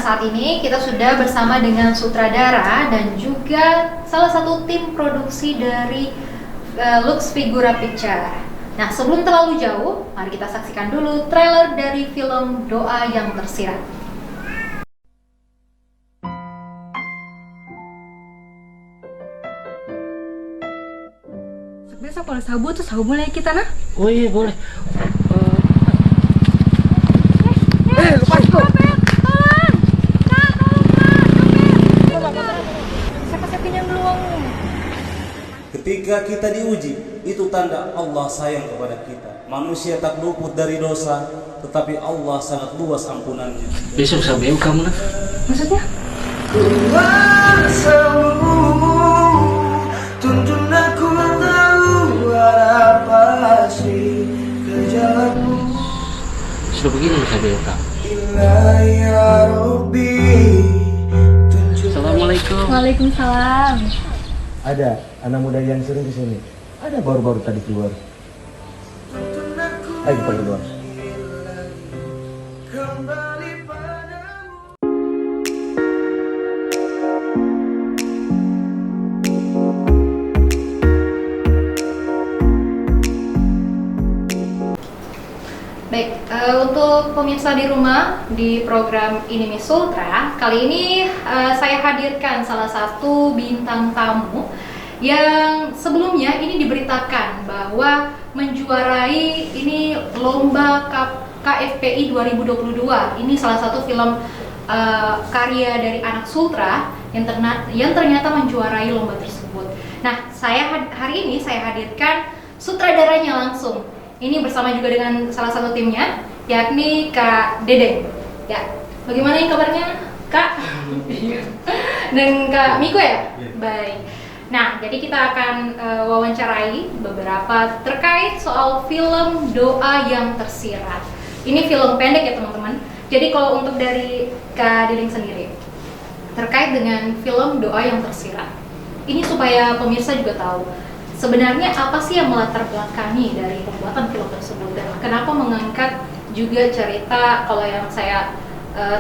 saat ini kita sudah bersama dengan sutradara dan juga salah satu tim produksi dari Lux Figura Picture. Nah, sebelum terlalu jauh, mari kita saksikan dulu trailer dari film Doa yang Tersirat. Biasa kalau sabu tuh sabu mulai kita nah. Oh iya boleh. Lepas tuh. Tolong. Kak, tolong Kak. Siapa saya pinjam dulu uangnya? Ketika kita diuji, itu tanda Allah sayang kepada kita. Manusia tak luput dari dosa, tetapi Allah sangat luas ampunannya. Besok sampai kamu nah. Maksudnya? Kuasamu tuntun aku tahu apa sih kerjamu. Sudah begini sampai kak. Ya Rabbi, Assalamualaikum. Waalaikumsalam. Ada anak muda yang sering di sini. Ada baru-baru tadi keluar. Ayo kita keluar. kembali padamu. Baik, untuk pemirsa di rumah di program Ini Miss Sultra, kali ini saya hadirkan salah satu bintang tamu yang sebelumnya ini diberitakan bahwa menjuarai ini lomba KFPI 2022. Ini salah satu film karya dari anak Sultra yang ternyata menjuarai lomba tersebut. Nah, hari ini saya hadirkan sutradaranya langsung. Ini bersama juga dengan salah satu timnya, yakni Kak Dedeng. Ya, bagaimana nih kabarnya, Kak? Dan Kak Miko ya? Baik. Nah, jadi kita akan wawancarai beberapa terkait soal film Doa yang Tersirat. Ini film pendek ya teman-teman. Jadi kalau untuk dari Kak Dedeng sendiri, terkait dengan film Doa yang Tersirat, ini supaya pemirsa juga tahu, sebenarnya apa sih yang melatar belakangi dari pembuatan film tersebut dan kenapa mengangkat juga cerita, kalau yang saya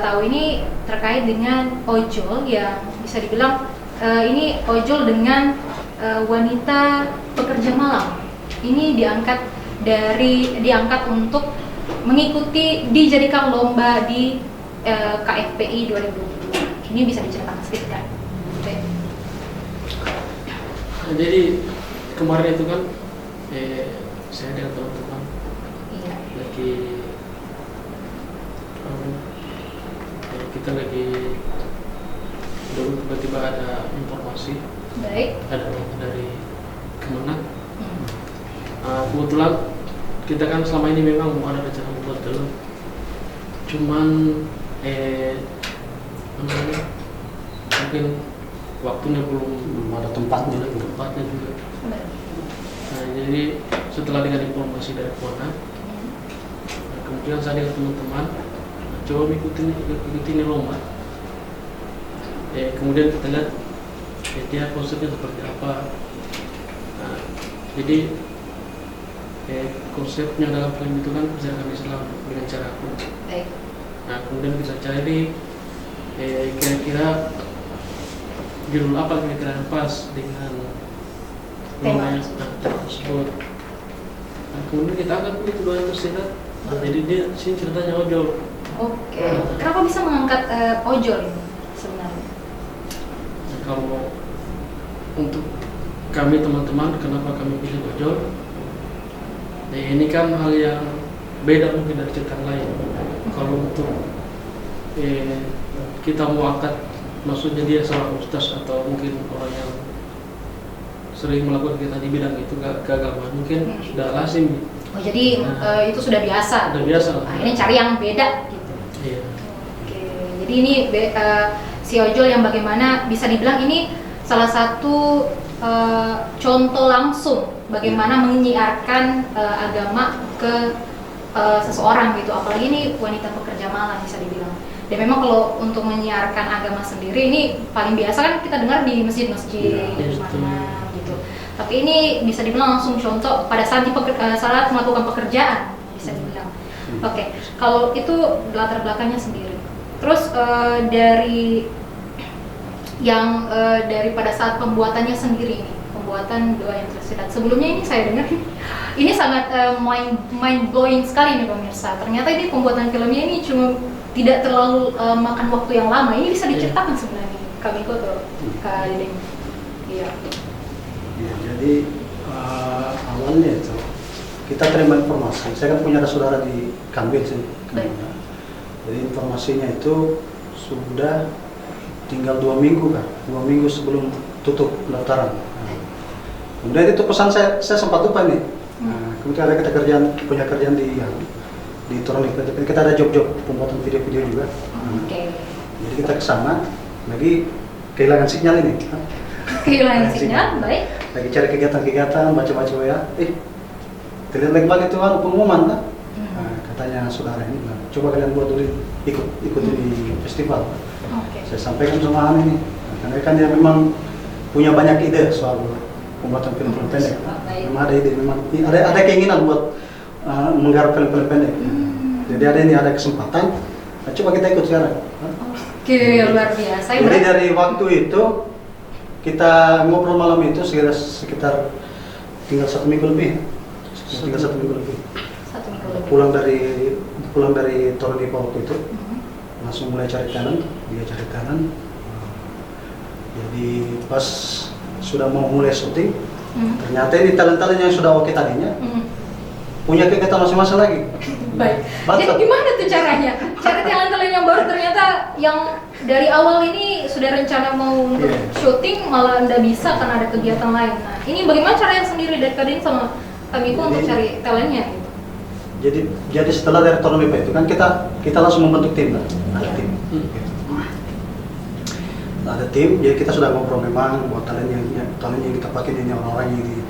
tahu ini terkait dengan ojol yang bisa dibilang ini ojol dengan wanita pekerja malam. Ini diangkat untuk mengikuti dijadikan lomba di KFPI 2022. Ini bisa diceritakan sedikit kan? Jadi kemarin itu kan saya dengan teman-teman lagi kita lagi tiba-tiba ada informasi. Baik. Ada dari Kemenang. Kebetulan kita kan selama ini memang mau ada rencana membuat film, cuman mungkin waktunya belum ada tempatnya juga. Nah, jadi setelah dengan informasi dari Kemenang, kemudian saya dengan teman-teman coba ikutin lomba. Kemudian kita lihat dia konsepnya seperti apa. Nah, jadi konsepnya dalam film itu kan ajarkan Islam dengan cara aku. Nah, kemudian kita cari kira-kira judul apa kira-kira yang pas dengan tema tersebut. Nah, kemudian kita akan itu Doa yang Tersirat. Nah, jadi dia sini ceritanya ojol. Oke. Kenapa bisa mengangkat ojol ini sebenarnya? Nah, kalau untuk kami teman-teman, kenapa kami pilih ojol? Nah, ini kan hal yang beda mungkin dari cerita lain. Kalau untuk kita mau angkat, maksudnya dia seorang ustaz atau mungkin orang yang sering melakukan kegiatan di bidang itu keagamaan, mungkin sudah lazim. Oh, jadi itu sudah biasa. Sudah biasa. Nah, ini cari yang beda gitu. Iya. Oke. Jadi ini si ojol yang bagaimana bisa dibilang ini salah satu contoh langsung bagaimana menyiarkan agama ke seseorang gitu. Apalagi ini wanita pekerja malam bisa dibilang. Dan memang kalau untuk menyiarkan agama sendiri ini paling biasa kan kita dengar di masjid-masjid mana gitu. Tapi ini bisa dibilang langsung contoh pada saat saat melakukan pekerjaan bisa dibilang. Oke, kalau itu latar belakangnya sendiri. Terus dari yang dari pada saat pembuatannya sendiri nih, pembuatan Doa yang Tersirat. Sebelumnya ini saya dengar ini sangat mind blowing sekali nih pemirsa. Ternyata ini pembuatan filmnya ini cuma tidak terlalu makan waktu yang lama. Ini bisa diceritakan sebenarnya Kak Miko atau Kak Dedeng? Iya. Ya, jadi awalnya itu kita terima informasi. Saya kan punya saudara di Kambil sini. Jadi informasinya itu sudah tinggal 2 minggu kan, 2 minggu sebelum tutup pendaftaran. Kemudian itu pesan saya sempat lupa nih. Kemudian ada kita punya kerjaan di Toroni. Kita ada job pembuatan video-video juga. Jadi kita ke sana, lagi kehilangan sinyal ini. Kehilangan sinyal, baik. Lagi cari kegiatan-kegiatan, baca-baca WA. Terlihat lagi balik itu pengumuman kan? Katanya saudara ini, coba kalian buat dulu ikut di festival. Saya sampaikan sama Ani nih, karena kan dia memang punya banyak ide soal pembuatan film-film pendek. Memang ada ide, memang ada keinginan buat menggarap film-film pendek. Jadi ada kesempatan. Coba kita ikut sekarang. Oke, luar biasa. Jadi dari waktu itu kita ngobrol malam itu sekitar tinggal 1 minggu lebih. Tinggal 1 minggu lebih. 1 minggu lebih. Pulang dari Toroni waktu itu, langsung mulai cari talent. Dia cari talent. Jadi pas sudah mau mulai syuting, ternyata ini talent-talent yang sudah oke tadinya punya kegiatan masing-masing lagi. Baik. Jadi gimana tuh caranya? Cari talent-talent yang baru ternyata yang dari awal ini sudah rencana mau untuk syuting malah nggak bisa karena ada kegiatan lain. Nah, ini bagaimana caranya sendiri dari Kadin sama Kak Miko untuk cari talentnya gitu? Jadi setelah dari Toroni itu kan kita langsung membentuk tim kan? Ada tim. Ada tim, jadi kita sudah ngobrol memang buat talent yang kita pakai ini orang-orang ini.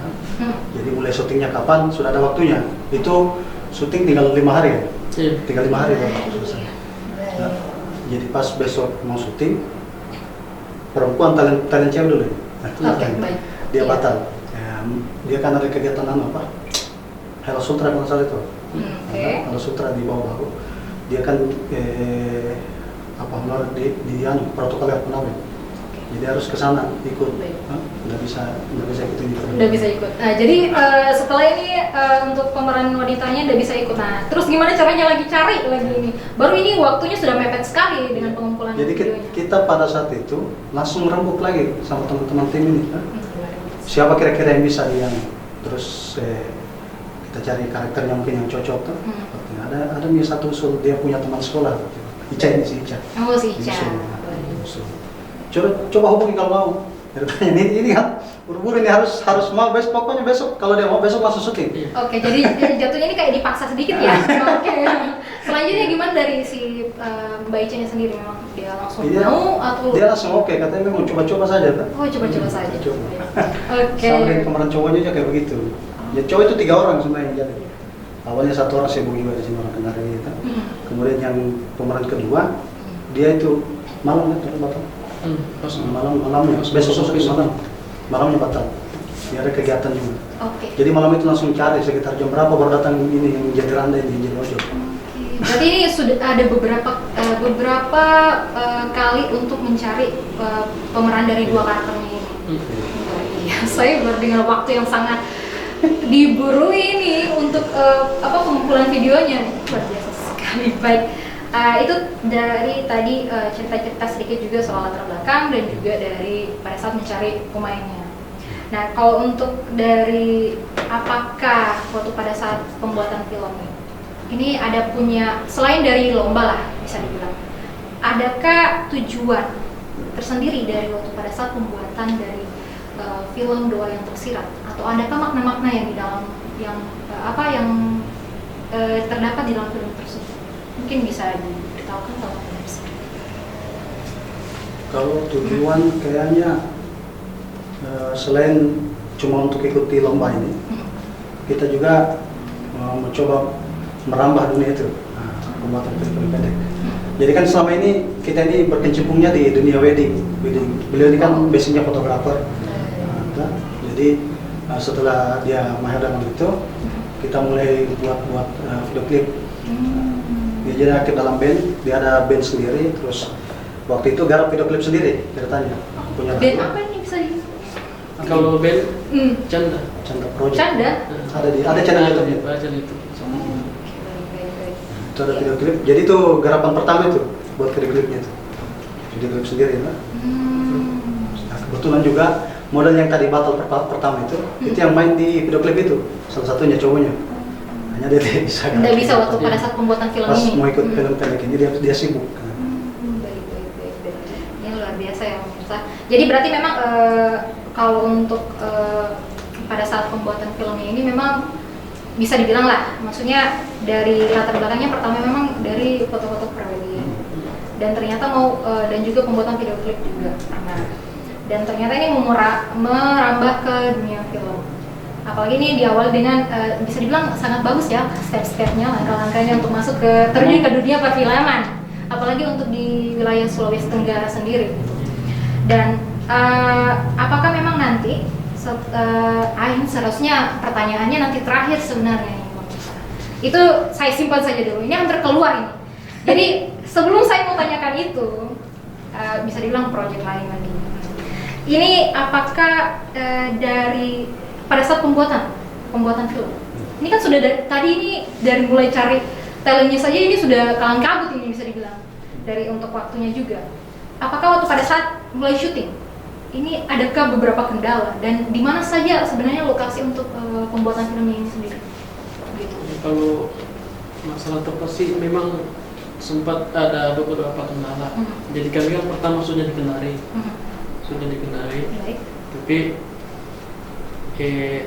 Jadi mulai syutingnya kapan? Sudah ada waktunya. Itu syuting tinggal 5 hari ya? Tinggal 5 hari baru selesai. Nah, jadi pas besok mau syuting, perempuan talent cewek dulu. Dia batal. Dia kan ada kegiatan apa? Halo Sutra kalau salah itu. Halo Sutra di bawah-bawah. Dia kan di protokol yang pernah. Jadi harus ke sana ikut. Nggak bisa ikut ini. Nggak bisa ikut. Nah, jadi setelah ini untuk pemeran wanitanya nggak bisa ikut. Nah, terus gimana caranya lagi cari lagi ini? Baru ini waktunya sudah mepet sekali dengan pengumpulan jadi videonya. Kita pada saat itu langsung rembuk lagi sama teman-teman tim ini. Siapa kira-kira yang bisa dia? Terus kita cari karakternya mungkin yang cocok tuh. Ada nih satu usul, dia punya teman sekolah. Ica ini si Ica. Oh, si Ica. Coba hubungi kalau mau. Ini kan buru-buru ini harus mau pokoknya besok. Kalau dia mau besok langsung syuting. Oke, jadi jatuhnya ini kayak dipaksa sedikit ya. Oke. Selanjutnya gimana dari si Mbak Ica-nya sendiri, memang dia langsung mau atau? Dia langsung oke, katanya memang coba-coba saja kan. Oh, coba-coba saja. Oke. Sama dengan pemeran cowoknya juga kayak begitu. Ya cowok itu 3 orang sebenarnya yang jadi. Awalnya 1 orang sibuk juga di sini orang Kendari itu. Kemudian yang pemeran kedua dia itu malam kan batal. Malamnya besok malamnya batal. Dia ada kegiatan juga. Jadi malam itu langsung cari sekitar jam berapa baru datang ini yang jadi Randa ini jadi ojol. Berarti ini sudah ada beberapa kali untuk mencari pemeran dari 2 karakternya ini. Saya baru dengan waktu yang sangat diburu ini untuk pengumpulan videonya. Luar biasa sekali. Baik. Itu dari tadi cerita-cerita sedikit juga soal latar belakang dan juga dari pada saat mencari pemainnya. Nah, kalau untuk dari apakah waktu pada saat pembuatan film ini ada punya, selain dari lomba lah bisa dibilang, adakah tujuan tersendiri dari waktu pada saat pembuatan dari film Doa yang Tersirat, atau adakah makna-makna yang di dalam yang terdapat di dalam film tersebut? Mungkin bisa diberitahukan kalau pemirsa. Kalau tujuan kayaknya selain cuma untuk ikuti lomba ini, kita juga mencoba merambah dunia itu, pembuatan film pendek. Jadi kan selama ini kita ini berkecimpungnya di dunia wedding. Beliau ini kan basicnya fotografer. Jadi setelah dia mahir dalam itu, kita mulai buat video klip. Dia jadi aktif dalam band, dia ada band sendiri, terus waktu itu garap video klip sendiri ceritanya. Punya Band lagu. apa ini bisa di? Kalau band Canda. Canda Project. Canda? Ada channel YouTube-nya. Baca itu. Itu ada video klip. Jadi itu garapan pertama itu buat video klipnya itu. Video klip sendiri lah. Nah, kebetulan juga model yang tadi battle pertama itu yang main di video klip itu. Salah satunya cowoknya. Hanya dia tidak bisa. Tidak bisa waktu pada saat pembuatan film Pas ini. mau ikut film pendek ini dia sibuk. Baik. Ini luar biasa ya pemirsa. Jadi berarti memang kalau untuk pada saat pembuatan filmnya ini memang bisa dibilang lah, maksudnya dari latar belakangnya pertama memang dari foto-foto prewedding dan ternyata dan juga pembuatan video klip juga pernah. Dan ternyata ini merambah ke dunia film. Apalagi ini diawali dengan bisa dibilang sangat bagus ya step-stepnya, langkah-langkahnya untuk masuk terjun ke dunia perfilman. Apalagi untuk di wilayah Sulawesi Tenggara sendiri. Dan apakah memang nanti Ain seharusnya pertanyaannya nanti terakhir sebenarnya ini, itu saya simpan saja dulu. Ini akan terkeluar ini. Jadi sebelum saya mau tanyakan itu, bisa dibilang proyek lain lagi. Ini apakah dari pada saat pembuatan film? Ini kan sudah tadi ini dari mulai cari talentnya saja ini sudah kalang kabut ini bisa dibilang dari untuk waktunya juga. Apakah waktu pada saat mulai syuting ini adakah beberapa kendala dan di mana saja sebenarnya lokasi untuk pembuatan filmnya ini sendiri? Gitu. Kalau masalah tempat sih memang sempat ada beberapa kendala. Jadi kami kan pertama sudah dikenari, Baik. tapi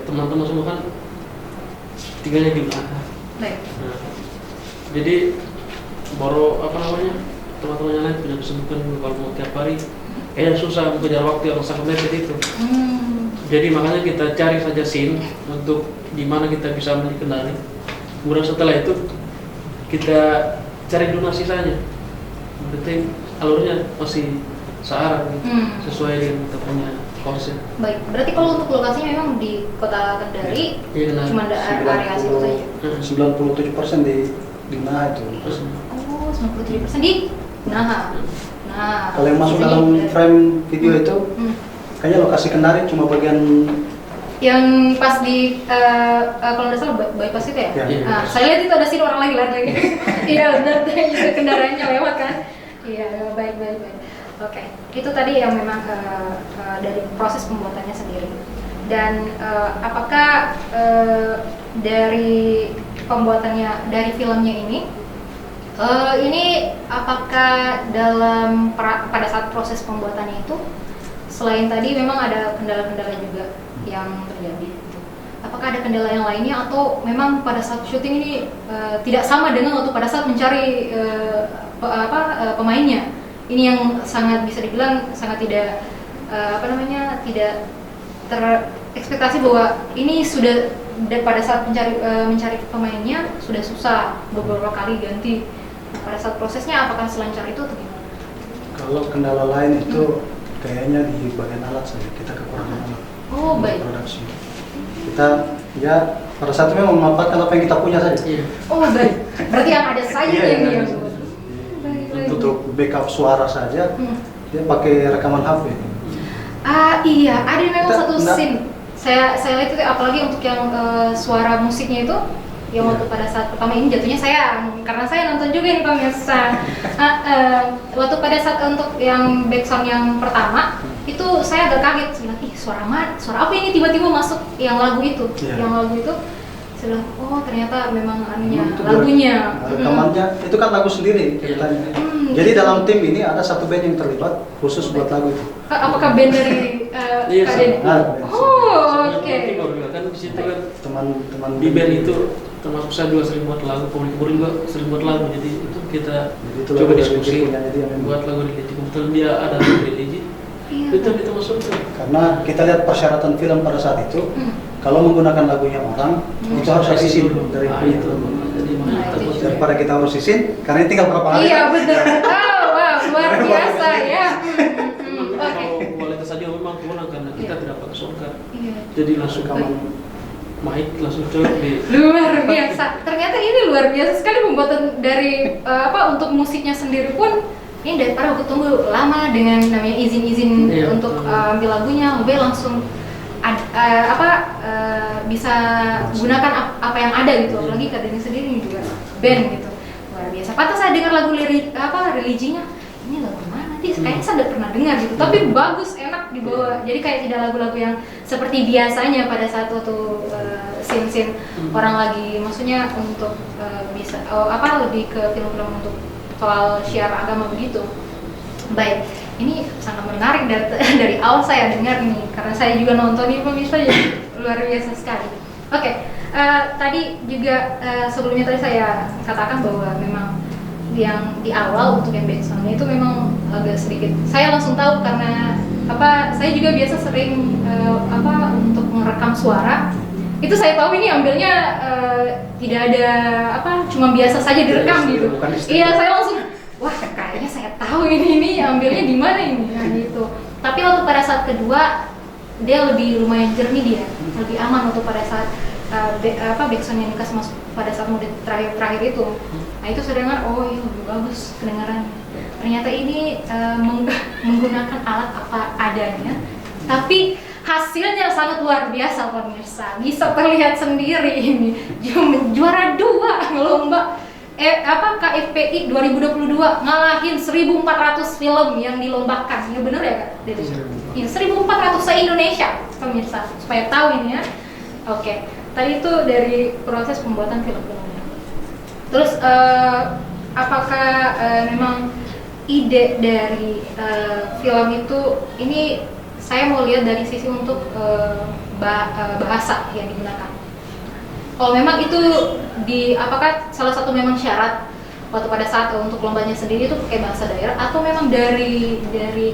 teman-teman semua kan tinggalnya di belakang. Baik. Nah, jadi baru teman-teman yang lain punya kesibukan kalau mau tiap hari kayaknya susah mengejar waktu yang sangat mepet itu. Jadi makanya kita cari saja scene untuk di mana kita bisa mengenali. Kemudian setelah itu kita cari donasi saja. Berarti alurnya masih searah gitu, sesuai dengan kita punya konsep. Baik. Berarti kalau untuk lokasinya memang di Kota Kendari, cuma ada area situ saja. 97% di Naha itu. Oh, 97% di Naha. Nah, Kalau yang masuk sini dalam frame video itu, kayaknya lokasi Kendari cuma bagian yang pas di kalau nggak salah bypass itu ya. Nah, saya lihat itu ada sih orang lagi. Iya benar, itu kendaraannya lewat kan. Iya, baik. Oke, itu tadi yang memang dari proses pembuatannya sendiri. Dan apakah dari pembuatannya dari filmnya ini apakah dalam pada saat proses pembuatannya itu selain tadi memang ada kendala-kendala juga yang terjadi? Apakah ada kendala yang lainnya atau memang pada saat syuting ini tidak sama dengan waktu pada saat mencari pemainnya? Ini yang sangat bisa dibilang sangat tidak tidak terekspektasi bahwa ini sudah pada saat mencari pemainnya sudah susah beberapa kali ganti. Pada saat prosesnya apakah selancar itu atau gimana? Kalau kendala lain itu kayaknya di bagian alat saja, kita kekurangan alat. Oh, baik. Produksi. Kita ya pada saat itu memang memanfaatkan apa yang kita punya saja. Oh, baik. Berarti yang ada saja yang dia buat. Untuk backup suara saja, dia pakai rekaman HP. Iya, ada memang satu Enggak. scene. Saya lihat itu apalagi untuk yang suara musiknya itu yang waktu pada saat pertama ini jatuhnya saya karena saya nonton juga ini pemirsa. Waktu pada saat untuk yang backsound yang pertama itu saya agak kaget, saya bilang, suara apa ini tiba-tiba masuk yang lagu itu, yang lagu itu. Saya bilang, oh ternyata memang lagunya. Rekamannya itu kan lagu sendiri ceritanya. Jadi dalam tim ini ada satu band yang terlibat khusus buat lagu itu. Apakah band dari Kak Denny? Oh, oke. Kan di situ kan Teman-teman di band itu termasuk saya juga sering buat lagu, pemilik juga sering buat lagu, jadi itu kita itu coba lagu diskusi dari dia memang. buat lagu religi. Kebetulan dia ada lagu religi, itu masuk tuh. Karena kita lihat persyaratan film pada saat itu, kalau menggunakan lagunya orang, itu harus ada izin dari itu. Jadi daripada kita harus izin, karena ini tinggal berapa hari. Iya benar. Wow, luar biasa ya. Kalau kualitas saja memang kurang karena kita tidak pakai soundcard. Iya. Jadi langsung Rekaman Mahit langsung colok di Luar biasa. Ternyata ini luar biasa sekali pembuatan dari untuk musiknya sendiri pun ini daripada aku tunggu lama dengan namanya izin-izin Iya, untuk ambil lagunya, gue langsung bisa gunakan apa yang ada gitu. Apalagi Kadeni sendiri ini juga band gitu. Luar biasa. Pantas saya dengar lagu religinya. Ini lagu mana? Kayaknya saya udah pernah dengar gitu. Tapi bagus, enak dibawa. Jadi kayak tidak lagu-lagu yang seperti biasanya pada saat waktu scene-scene orang lagi, maksudnya untuk bisa lebih ke film-film untuk soal syiar agama begitu. Baik, ini sangat menarik dari awal saya dengar ini karena saya juga nonton ini pemirsa, jadi luar biasa sekali. Oke, tadi juga sebelumnya tadi saya katakan bahwa memang yang di awal untuk yang backsound itu memang agak sedikit saya langsung tahu karena saya juga biasa sering untuk merekam suara itu saya tahu ini ambilnya tidak ada cuma biasa saja direkam gitu. Iya, saya langsung wah kayaknya saya tahu ini ambilnya di mana ini gitu. Tapi waktu pada saat kedua dia lebih lumayan jernih, dia lebih aman waktu pada saat backsound yang dikasih masuk pada saat mode terakhir itu. Nah itu saya dengar, oh iya lebih bagus kedengarannya. Ternyata ini menggunakan alat apa adanya, tapi hasilnya sangat luar biasa pemirsa. Bisa terlihat sendiri ini juara 2 lomba KFPI 2022 ngalahin 1.400 film yang dilombakan. Ya bener ya Kak? Iya, 1.400 se-Indonesia pemirsa, supaya tahu ini ya. Oke, tadi itu dari proses pembuatan film-filmnya. Terus apakah memang ide dari film itu ini saya mau lihat dari sisi untuk bahasa yang digunakan. Kalau memang itu apakah salah satu memang syarat waktu pada saat untuk lombanya sendiri itu pakai bahasa daerah atau memang dari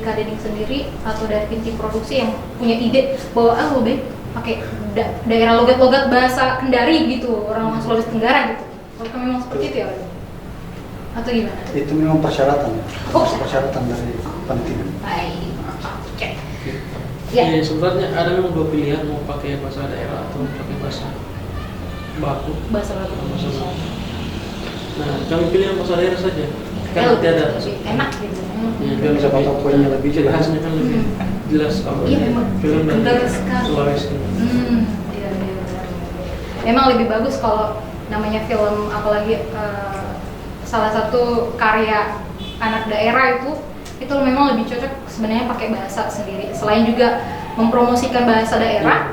Kadeni sendiri atau dari tim produksi yang punya ide bahwa lebih pakai daerah logat-logat bahasa Kendari gitu, orang Sulawesi Tenggara gitu. Apakah memang seperti itu ya? Atau gimana? Itu memang persyaratan. Oh, persyaratan dari panitia. Baik. Oke. Ya, sebenarnya ada memang dua pilihan, mau pakai bahasa daerah atau pakai bahasa baku. Bahasa baku. Nah, kami pilih yang bahasa daerah saja. Karena nanti ada enak gitu. Ya, biar bisa potong poinnya lebih jelas, khasnya kan lebih jelas kalau film dari Sulawesi. Iya, memang lebih bagus kalau namanya film, apalagi salah satu karya anak daerah itu memang lebih cocok sebenarnya pakai bahasa sendiri. Selain juga mempromosikan bahasa daerah,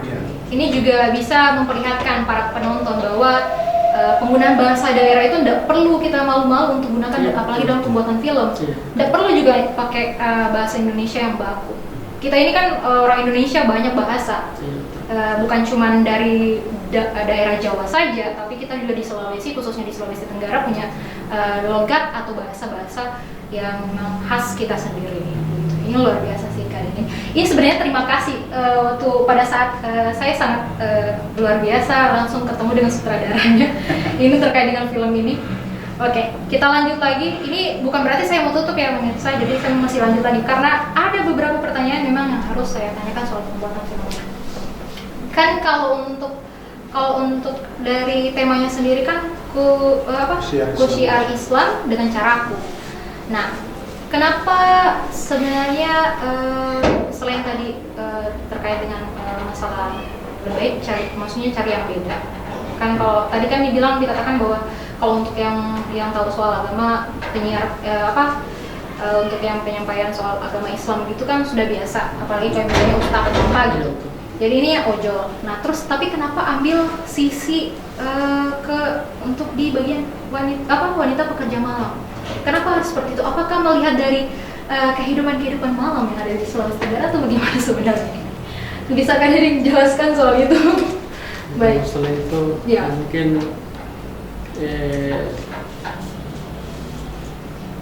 ini juga bisa memperlihatkan para penonton bahwa penggunaan bahasa daerah itu tidak perlu kita malu-malu untuk gunakan, apalagi dalam pembuatan film. Tidak perlu juga pakai bahasa Indonesia yang baku. Kita ini kan orang Indonesia banyak bahasa, bukan cuma dari daerah Jawa saja, tapi kita juga di Sulawesi, khususnya di Sulawesi Tenggara punya logat atau bahasa-bahasa yang memang khas kita sendiri. Ini luar biasa sih kali ini. Ini sebenarnya terima kasih waktu pada saat saya sangat luar biasa langsung ketemu dengan sutradaranya. Ini terkait dengan film ini. Oke, kita lanjut lagi. Ini bukan berarti saya mau tutup ya pemirsa, jadi saya masih lanjut lagi karena ada beberapa pertanyaan memang yang harus saya tanyakan soal pembuatan film ini. Kan kalau untuk dari temanya sendiri kan syiar Islam dengan caraku. Nah, kenapa sebenarnya selain tadi terkait dengan masalah lebih baik maksudnya cari yang beda. Kan kalau tadi kan dikatakan bahwa kalau untuk yang tahu soal agama untuk yang penyampaian soal agama Islam gitu kan sudah biasa, apalagi kayak misalnya ustaz atau apa gitu. Jadi ini ya ojol. Nah terus tapi kenapa ambil sisi untuk di bagian wanita pekerja malam? Kenapa harus seperti itu? Apakah melihat dari kehidupan malam yang ada di Sulawesi Tenggara atau bagaimana sebenarnya? Bisa kan jadi jelaskan soal itu? Baik. Masalah itu ya. Mungkin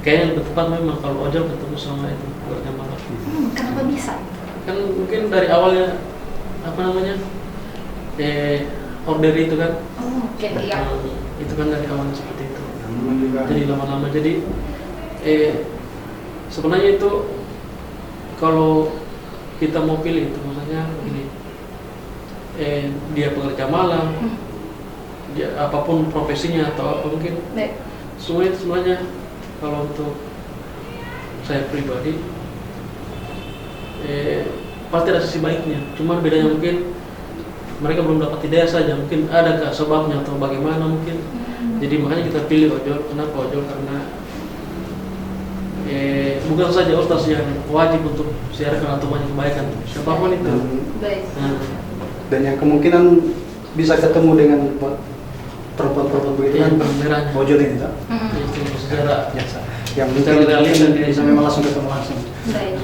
kayaknya lebih tepat memang kalau ojol ketemu sama itu pekerja malam. Kenapa bisa? Kan mungkin dari awalnya order itu kan. Iya. Itu kan dari awalnya seperti itu. Jadi lama-lama jadi sebenarnya itu kalau kita mau pilih itu maksudnya begini, dia pekerja malam, dia apapun profesinya atau apa mungkin, semuanya kalau untuk saya pribadi pasti ada sisi baiknya. Cuman bedanya mungkin mereka belum dapat ide saja, mungkin adakah sebabnya atau bagaimana mungkin. Jadi makanya kita pilih ojol. Kenapa ojol? Karena bukan saja ustaz yang wajib untuk siarkan atau banyak kebaikan, siapapun itu. Dan yang kemungkinan bisa ketemu dengan perempuan-perempuan begitu kan, ojol ini tak? Secara yang bisa memang langsung ketemu langsung. Baik.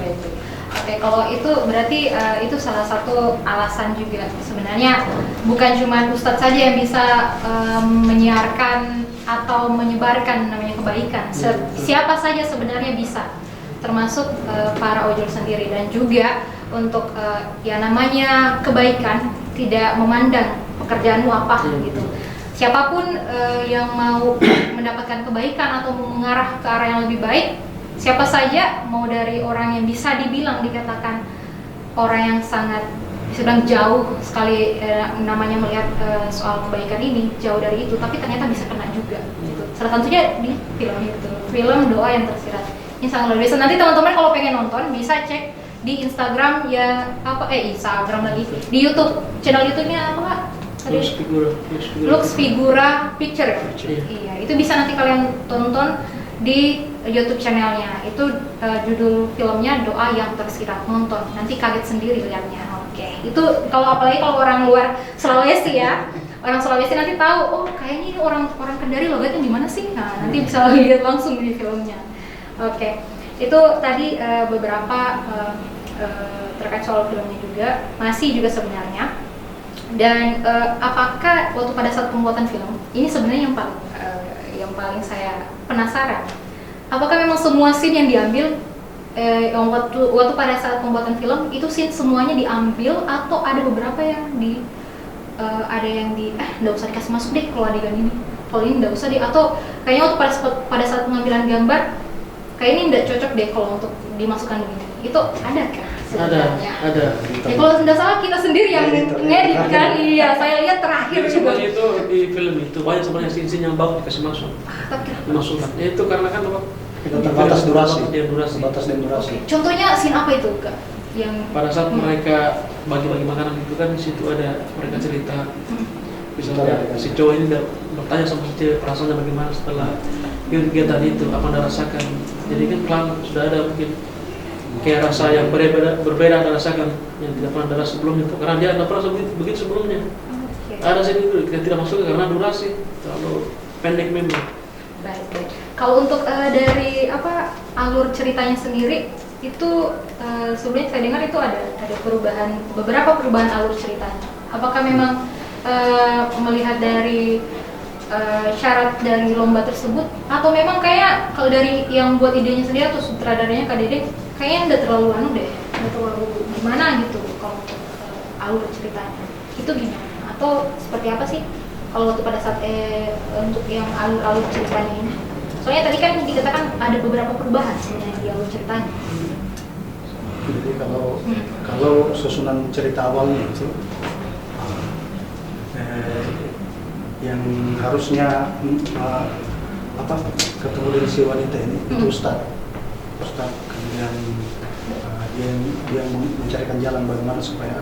Oke, kalau itu berarti itu salah satu alasan juga sebenarnya bukan cuma ustadz saja yang bisa menyiarkan atau menyebarkan namanya kebaikan. Siapa saja sebenarnya bisa, termasuk para ojol sendiri. Dan juga untuk ya namanya kebaikan tidak memandang pekerjaanmu apa gitu. Siapapun yang mau mendapatkan kebaikan atau mengarah ke arah yang lebih baik, siapa saja, mau dari orang yang bisa dibilang dikatakan orang yang sangat sedang jauh sekali namanya melihat soal kebaikan ini, jauh dari itu, tapi ternyata bisa kena juga gitu. Salah satunya di film itu, film Doa yang Tersirat. Ini sangat luar biasa. Nanti teman-teman kalau pengen nonton bisa cek di Instagram ya Instagram lagi, di YouTube, channel YouTube-nya apa Kak? Lux Figura Picture. Iya, itu bisa nanti kalian tonton di YouTube channelnya. Itu judul filmnya Doa yang Tersirat. Nonton, nanti kaget sendiri lihatnya. Oke, itu apalagi kalau orang luar Sulawesi ya. Orang Sulawesi nanti tahu, oh kayaknya ini orang Kendari logatnya di mana sih? Nah, nanti bisa lihat langsung di filmnya. Oke, itu tadi beberapa terkait soal filmnya juga, masih juga sebenarnya. Dan apakah waktu pada saat pembuatan film ini sebenarnya yang paling saya penasaran, apakah memang semua scene yang diambil waktu pada saat pembuatan film itu scene semuanya diambil atau ada beberapa yang ada yang nggak usah dikasih masuk deh kalau adegan ini, kalau ini nggak usah deh, atau kayaknya waktu pada saat pengambilan gambar kayak ini nggak cocok deh kalau untuk dimasukkan begini, itu ada kan? Ada. Ya, kalau tidak salah kita sendiri yang ngedit kan, iya saya lihat terakhir juga. Semuanya itu di film itu banyak sebenarnya scene yang bagus dikasih masuk. Dimasukkan. Ya, itu karena kan kita terbatas durasi. Terbatas durasi. Contohnya scene apa itu Kak? Yang pada saat mereka bagi-bagi makanan itu kan di situ ada mereka cerita. Misalnya si cowok ini bertanya sama si cewek perasaannya bagaimana setelah kegiatan itu, apa anda rasakan. Jadi kan pelan sudah ada mungkin kayak rasa yang berbeda anda rasakan yang tidak pernah ada sebelumnya, karena dia tidak pernah begitu sebelumnya. Ada sih itu kita tidak masuk karena durasi terlalu pendek memang. Baik. Kalau untuk dari alur ceritanya sendiri itu sebelumnya saya dengar itu ada beberapa perubahan alur ceritanya. Apakah memang melihat dari syarat dari lomba tersebut, atau memang kayak kalau dari yang buat idenya sendiri atau sutradaranya Kak Dede kayaknya udah terlalu udah terlalu gimana gitu kalau alur ceritanya itu gimana, atau seperti apa sih kalau waktu pada saat untuk yang alur ceritanya ini? Soalnya tadi kan dikatakan ada beberapa perubahan sebenarnya di alur ceritanya. Jadi kalau susunan cerita awalnya itu yang harusnya ketemu dengan si wanita ini itu Ustadz, kemudian dia mencarikan jalan bagaimana supaya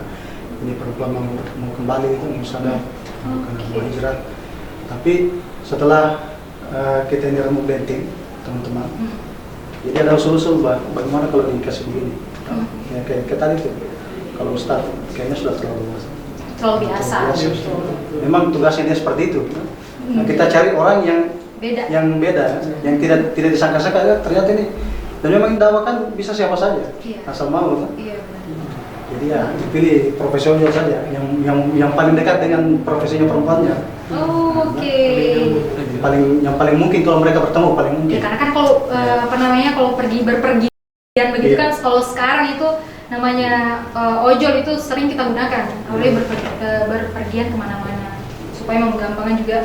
ini perempuan mau kembali itu misalnya mau hijrah. Tapi setelah kita ini remuk denting teman-teman, jadi ada usul-usul bagaimana kalau dikasih begini. Ya kayak tadi tuh, kalau Ustadz kayaknya sudah terlalu biasa. Memang tugasnya dia seperti itu. Nah, kita cari orang yang beda, yang tidak disangka-sangka ternyata ini. Dan memang dakwah kan bisa siapa saja, asal mau kan. Iya. Jadi ya dipilih profesional saja, yang paling dekat dengan profesinya perempuannya. Oke. Yang paling mungkin kalau mereka bertemu paling mungkin. Ya, karena kan kalau kalau pergi berpergian begitu kan, kalau sekarang itu namanya ojol itu sering kita gunakan, apalagi berpergian kemana-mana, supaya menggampangkan juga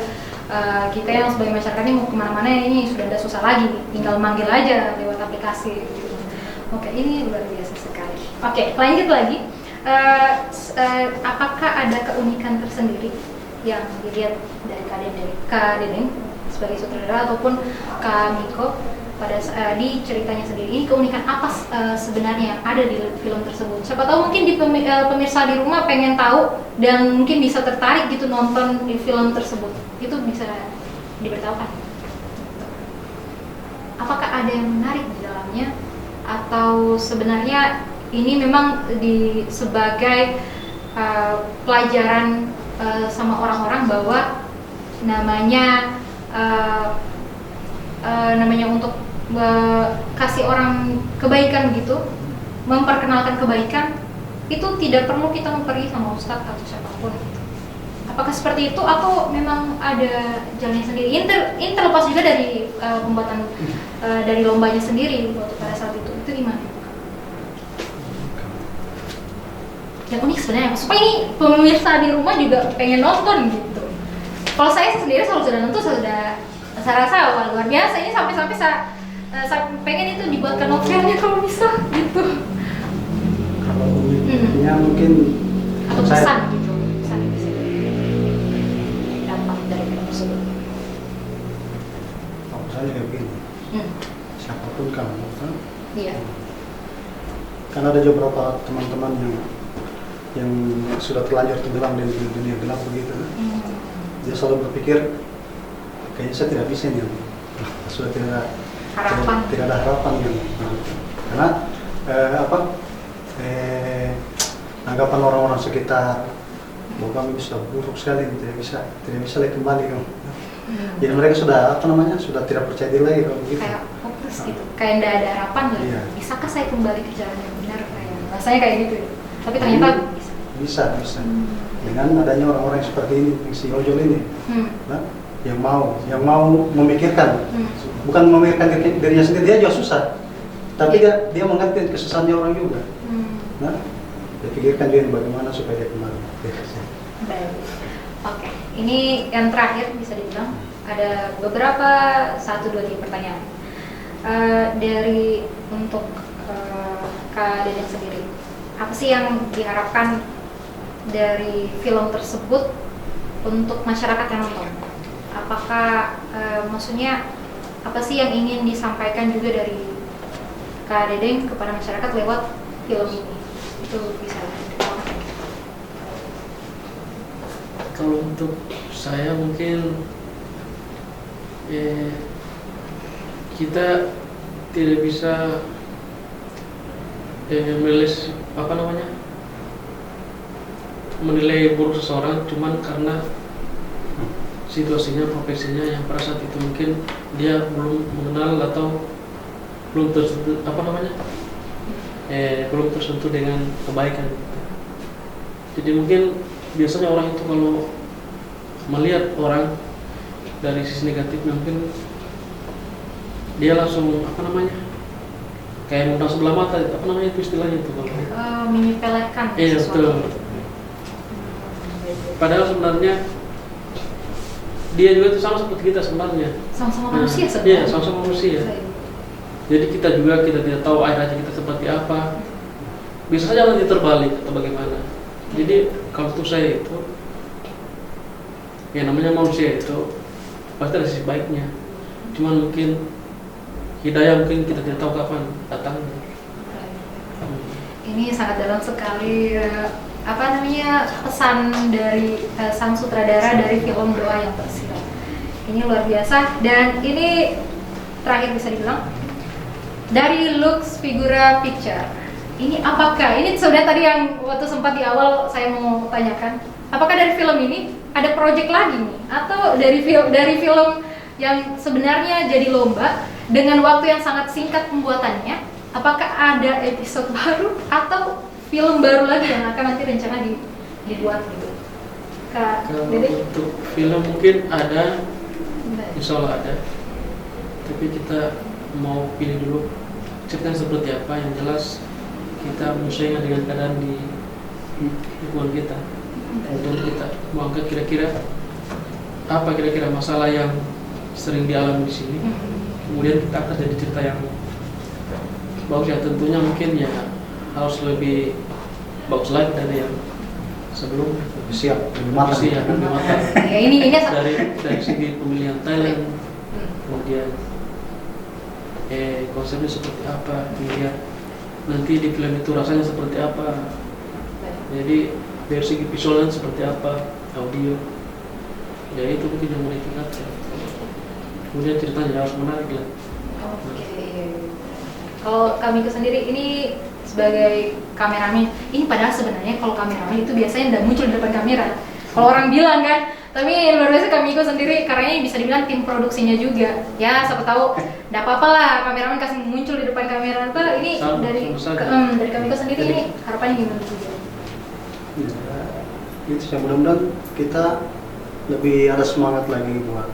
kita yang sebagai masyarakat ini mau kemana-mana ini sudah tidak susah lagi, tinggal manggil aja lewat aplikasi gitu. Oke, ini luar biasa sekali. Oke, lanjut lagi. apakah ada keunikan tersendiri yang dilihat dari Kak Dedeng sebagai sutradara ataupun Kak Miko di ceritanya sendiri, ini keunikan apa sebenarnya yang ada di film tersebut? Siapa tahu mungkin di pemirsa di rumah pengen tahu dan mungkin bisa tertarik gitu nonton di film tersebut, itu bisa diberitahukan. Apakah ada yang menarik di dalamnya atau sebenarnya ini memang sebagai pelajaran sama orang-orang bahwa namanya untuk kasih orang kebaikan gitu, memperkenalkan kebaikan itu tidak perlu kita pergi sama ustadz atau siapapun gitu. Apakah seperti itu atau memang ada jalannya sendiri? Ini terlepas juga dari pembuatan dari lombanya sendiri waktu pada saat itu gimana? Yang unik sebenarnya, supaya ini pemirsa di rumah juga pengen nonton gitu. Kalau saya sendiri selalu sudah nonton, saya rasa luar biasa. Ini sampai saya pengen itu dibuatkan novelnya kalau bisa gitu. Kalau uniknya mungkin atau pesan gitu, pesan yang bisa dapat dari film tersebut. Kalau saya kayak begini, siapapun kamu kan, Iya. kan ada beberapa teman-teman yang sudah terlanjur tenggelam di dunia gelap begitu. Dia selalu berpikir kayaknya saya tidak bisa nih, sudah tidak ada harapan yang karena anggapan orang-orang sekitar bahwa kami sudah buruk sekali, tidak bisa lagi kembali kan. Jadi mereka sudah sudah tidak percaya diri lagi kalau begitu. Kayak hopeless gitu, kayak tidak ada harapan lagi. Iya. Bisakah saya kembali ke jalan yang benar? Kayak rasanya kayak gitu. Tapi ternyata bisa. Dengan adanya orang-orang yang seperti ini, yang si ojol ini, nah, yang mau memikirkan, bukan memikirkan dirinya sendiri, dia juga susah, tapi dia mengerti kesusahannya orang juga. Nah, dia pikirkan dia bagaimana supaya dia kembali. baik. Oke, ini yang terakhir bisa dibilang ada beberapa 1, 2, 3 pertanyaan dari untuk Kak Dedeng sendiri. Apa sih yang diharapkan dari film tersebut untuk masyarakat yang nonton? Apakah maksudnya apa sih yang ingin disampaikan juga dari Kak Dedeng kepada masyarakat lewat film ini? Itu bisa. Kalau untuk saya mungkin kita tidak bisa menilai buruk seseorang cuman karena situasinya, profesinya yang pada saat itu mungkin dia belum mengenal atau belum tersentuh belum tersentuh dengan kebaikan gitu. Jadi mungkin biasanya orang itu kalau melihat orang dari sisi negatifnya mungkin dia langsung kayak memandang sebelah mata, itu istilahnya itu kalau Menyepelekan iya sesuatu. betul. Padahal sebenarnya dia juga itu sama seperti kita sebenarnya. Sama-sama manusia Iya, sebenarnya. sama-sama manusia. Jadi kita tidak tahu akhir hayat kita seperti apa. Bisa saja nanti terbalik atau bagaimana. Jadi kalau untuk saya itu, ya namanya manusia itu pasti ada sisi baiknya. Cuman mungkin hidayah mungkin kita tidak tahu kapan datangnya. Ini sangat dalam sekali pesan dari sang sutradara dari film Doa yang Tersirat. Ini luar biasa dan ini terakhir bisa dibilang dari Lux Figura Picture. Ini apakah ini sudah tadi yang waktu sempat di awal saya mau tanyakan, apakah dari film ini ada project lagi nih atau dari film yang sebenarnya jadi lomba dengan waktu yang sangat singkat pembuatannya, apakah ada episode baru atau film baru lagi yang akan nanti rencana dibuat gitu? Kak Kalau Dedeng? untuk film mungkin ada, insya Allah ada. Tapi kita mau pilih dulu ceritanya seperti apa. Yang jelas kita menyesuaikan dengan keadaan di lingkungan kita. Kemudian kita mau angkat kira-kira masalah yang sering dialami di sini. Kemudian kita akan jadi cerita yang bagus ya, tentunya mungkin ya harus lebih bagus lagi dari yang sebelum. Lebih siap, lebih matang. Lebih matang. Ya ini dari segi pemilihan talent, kemudian konsepnya seperti apa, kemudian nanti di film itu rasanya seperti apa. Jadi dari segi visualnya seperti apa, audio. Ya itu mungkin yang mau ditingkatkan. Kemudian ceritanya harus menarik lah. Oke. Kalau kami sendiri ini sebagai kameramen, ini padahal sebenarnya kalau kameramen itu biasanya udah muncul di depan kamera. Kalau orang bilang kan, tapi luar biasa Kamiko sendiri karena ini bisa dibilang tim produksinya juga. Ya, siapa tahu enggak apa-apa lah kameramen kasih muncul di depan kamera. Ini dari Kamiko sendiri ini harapannya gimana juga? Ya, itu ya, mudah-mudahan kita lebih ada semangat lagi buat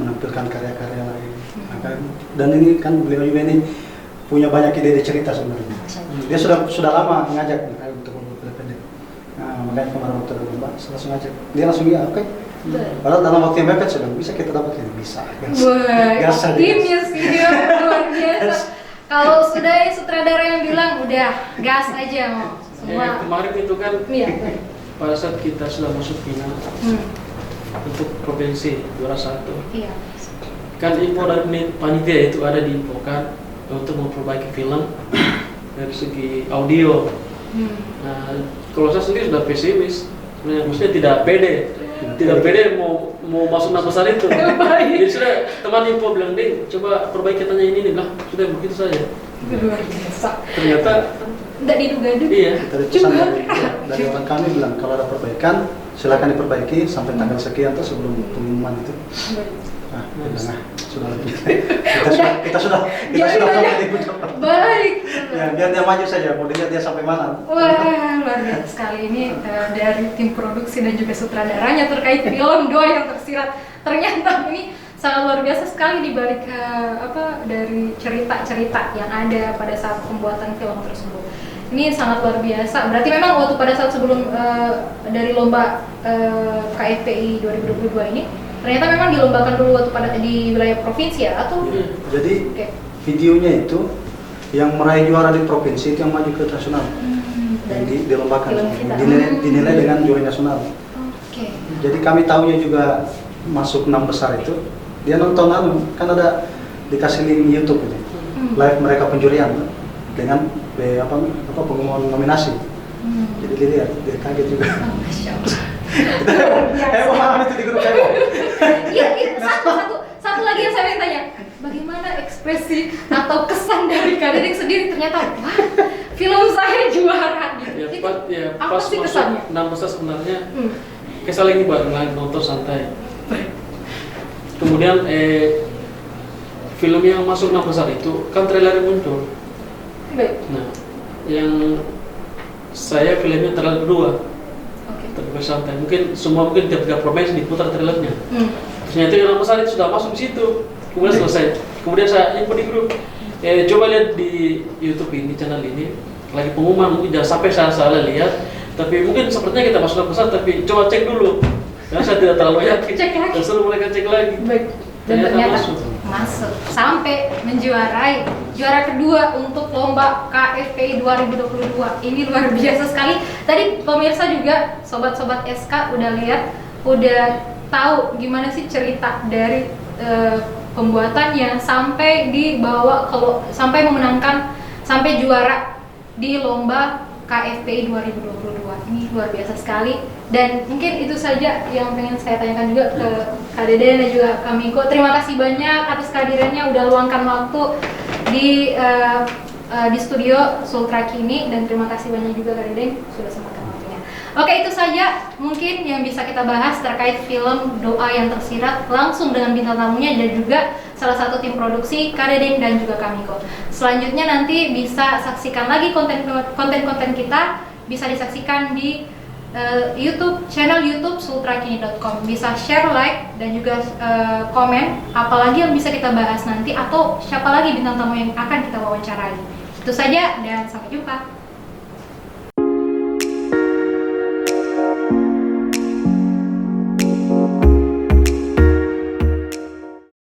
menampilkan karya-karya lagi. Dan ini kan beliau juga ini punya banyak ide cerita sebenarnya. Dia sudah lama ngajak untuk membuat film pendek. Nah, makanya kemarin waktu ada lomba, langsung ngajak. Dia langsung ya oke. Padahal dalam waktu yang mepet sudah bisa kita dapat ini bisa. Wah, optimis dia luar biasa. Kalau sudah sutradara yang bilang udah gas aja mau semua. Kemarin itu kan iya. Pada saat kita sudah masuk final untuk provinsi juara 1. Iya. Kan info dari panitia itu ada diinfokan untuk memperbaiki film dari segi audio. Nah, kalau saya sendiri sudah pesimis, maksudnya tidak pede mau masuk 6 besar itu. Jadi sudah teman info bilang deh, coba perbaiki katanya ini nih, lah sudah begitu saja. Luar biasa. Ternyata tidak diduga-duga. Iya. Dari pesan dari orang kami bilang kalau ada perbaikan silakan diperbaiki sampai tanggal sekian tuh sebelum pengumuman itu. Nah, sudah lebih. kita sudah baik. Ya, biar dia maju saja, mau dilihat dia sampai mana. Wah, luar biasa sekali ini dari tim produksi dan juga sutradaranya terkait film Doa yang Tersirat. Ternyata ini sangat luar biasa sekali dibalik dari cerita-cerita yang ada pada saat pembuatan film tersebut. Ini sangat luar biasa. Berarti memang waktu pada saat sebelum dari lomba KFPI 2022 ini ternyata memang dilombakan dulu waktu di wilayah provinsi ya atau? Jadi videonya itu yang meraih juara di provinsi itu yang maju ke nasional. Yang dilombakan, dinilai dengan juara nasional. Jadi kami tahunya juga masuk 6 besar itu. Dia nonton kan ada dikasih link YouTube ini, live mereka penjurian dengan pengumuman nominasi. Jadi dia kaget juga. Masya Allah. Paham itu di grup saya. Iya, satu lagi yang saya ingin tanya, bagaimana ekspresi atau kesan dari Kak Dedeng sendiri ternyata, wah, film saya juara gitu. Apa sih masuk kesannya? 6 besar sebenarnya, kesal lagi buat nonton santai. Kemudian film yang masuk 6 besar itu kan trailer muncul. Baik. Nah, yang saya filmnya trailer kedua. Terbuka santai. Mungkin tiap provinsi diputar trailernya. Ternyata yang 6 besar itu sudah masuk di situ. Kemudian selesai. Kemudian saya info di grup. Coba lihat di YouTube ini, channel ini lagi pengumuman, mungkin jangan sampai saya salah lihat. Tapi mungkin sepertinya kita masuk 6 besar, tapi coba cek dulu. Karena saya tidak terlalu yakin. Cek lagi. Dan suruh mereka cek lagi. Baik. Dan ternyata masuk sampai menjuarai juara kedua untuk lomba KFPI 2022. Ini luar biasa sekali. Tadi pemirsa juga sobat-sobat SK udah lihat, udah tahu gimana sih cerita dari pembuatannya sampai dibawa sampai memenangkan sampai juara di lomba KFPI 2022. Ini luar biasa sekali. Dan mungkin itu saja yang pengen saya tanyakan juga ke Kak Dede dan juga Kak Miko. Terima kasih banyak atas kehadirannya, udah luangkan waktu di studio Sultra Kini, dan terima kasih banyak juga Kak Dede sudah sempatkan waktunya. Oke, itu saja mungkin yang bisa kita bahas terkait film Doa yang Tersirat langsung dengan bintang tamunya dan juga salah satu tim produksi Kak Dede dan juga Kak Miko. Selanjutnya nanti bisa saksikan lagi konten-konten kita, bisa disaksikan di channel YouTube sultrakini.com. Bisa share, like, dan juga komen apalagi yang bisa kita bahas nanti atau siapa lagi bintang tamu yang akan kita wawancarai. Itu saja dan sampai jumpa.